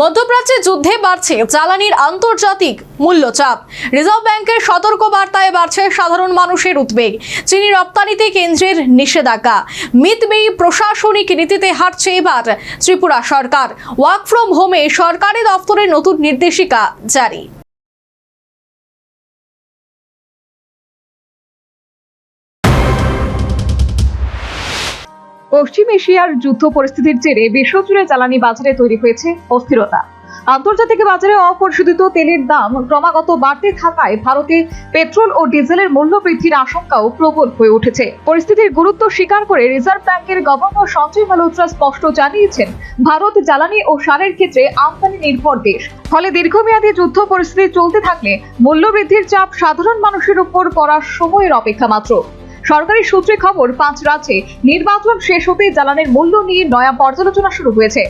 মধ্যপ্রাচ্যে যুদ্ধে বাড়ছে জ্বালানির আন্তর্জাতিক মূল্যচাপ। রিজার্ভ ব্যাংকের সতর্ক বার্তায় বাড়ছে সাধারণ মানুষের উদ্বেগ। চিনি রপ্তানিতে কেন্দ্রের নিষেধাজ্ঞা, মিতব্যয়ী প্রশাসনিক নীতিতে হাঁটছে এবার ত্রিপুরা সরকার। ওয়ার্ক ফ্রম হোমে সরকারি দপ্তরের নতুন নির্দেশিকা জারি। পশ্চিম এশিয়ার যুদ্ধ পরিস্থিতির জেরে বিশ্বজুড়ে জ্বালানি বাজারে তৈরি হয়েছে অস্থিরতা। আন্তর্জাতিক বাজারে অপরিশোধিত তেলের দাম ক্রমাগত বাড়তে থাকায় ভারতে পেট্রোল ও ডিজেলের মূল্য বৃদ্ধির আশঙ্কাও প্রবল হয়ে উঠেছে। পরিস্থিতির গুরুত্ব স্বীকার করে রিজার্ভ ব্যাংকের গভর্নর সঞ্জয় মালহোত্রা স্পষ্ট জানিয়েছেন, ভারত জ্বালানি ও সারের ক্ষেত্রে আমদানি নির্ভর দেশ। ফলে দীর্ঘমেয়াদী যুদ্ধ পরিস্থিতি চলতে থাকলে মূল্য বৃদ্ধির চাপ সাধারণ মানুষের উপর পড়ার সময়ের অপেক্ষা মাত্র। সরকারি সূত্রে খবর, 5 রাজ্যে নির্বাচন শেষ হতে জ্বালানির মূল্য নিয়ে নয়া পর্যালোচনা শুরু হয়েছে।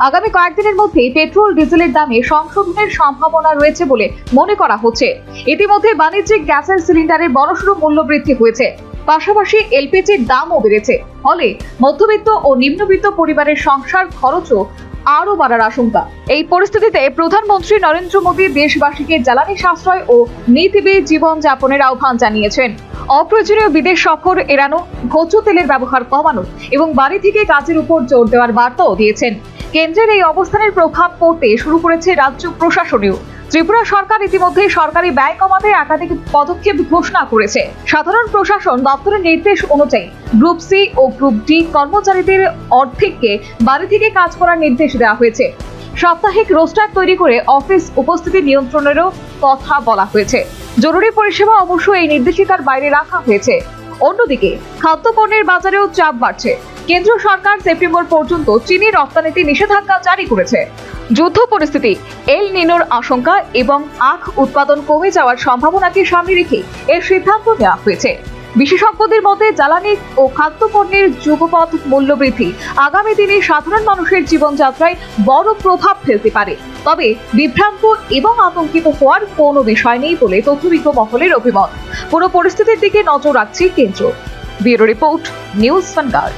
আগামী কয়েকদিনের মধ্যেই পেট্রোল ডিজেলের দামে সংশোধনের সম্ভাবনা রয়েছে বলে মনে করা হচ্ছে। ইতিমধ্যে বাণিজ্যিক গ্যাসের সিলিন্ডারের বড়সড় মূল্য বৃদ্ধি হয়েছে, পাশাপাশি এলপিজির দামও বেড়েছে। ফলে মধ্যবিত্ত ও নিম্নবিত্ত পরিবারের সংসার খরচও আরও বাড়ার আশঙ্কা। এই পরিস্থিতিতে প্রধানমন্ত্রী নরেন্দ্র মোদী দেশবাসীকে জ্বালানি সাশ্রয় ও নীতিবাহী জীবনযাপনের আহ্বান জানিয়েছেন। অপ্রয়োজনীয় বিদেশ সফর এড়ানো, ভোজ্য তেলের ব্যবহার কমানো এবং বাড়ি থেকে কাজের উপর জোর দেওয়ার বার্তাও দিয়েছেন। কেন্দ্রের এই অবস্থানের প্রভাব পড়তে শুরু করেছে রাজ্য প্রশাসনেও। ত্রিপুরা সরকার ইতিমধ্যে সরকারি ব্যয় কমাতে একাধিক পদক্ষেপ ঘোষণা করেছে। সাধারণ প্রশাসন দপ্তরের নির্দেশ অনুযায়ী গ্রুপ সি ও গ্রুপ ডি কর্মচারীদের অর্ধেককে বাড়ি থেকে কাজ করার নির্দেশ দেওয়া হয়েছে। সাপ্তাহিক রোস্টার তৈরি করে অফিস উপস্থিতি নিয়ন্ত্রণেরও কথা বলা হয়েছে। জরুরি পরিষেবা অবশ্য এই নির্দেশিকার বাইরে রাখা হয়েছে। অন্যদিকে খাদ্যপণ্যের বাজারেও চাপ বাড়ছে। কেন্দ্র সরকার সেপ্টেম্বর পর্যন্ত চিনি রপ্তানিতে নিষেধাজ্ঞা জারি করেছে। যুদ্ধ পরিস্থিতি, এল নিনোর আশঙ্কা এবং আখ উৎপাদন কমে যাওয়ার সম্ভাবনাকে সামনে রেখে এর সিদ্ধান্ত নেওয়া হয়েছে। বিশেষজ্ঞদের মতে জ্বালানি ও খাদ্যপণ্যের যুগপৎ মূল্য বৃদ্ধি আগামী দিনে সাধারণ মানুষের জীবনযাত্রায় বড় প্রভাব ফেলতে পারে। তবে বিভ্রান্ত এবং আতঙ্কিত হওয়ার কোনো বিষয় নেই বলে তথ্যবিজ্ঞ মহলের অভিমত। পুরো পরিস্থিতির দিকে নজর রাখছে কেন্দ্র। Bureau report, news vanguard.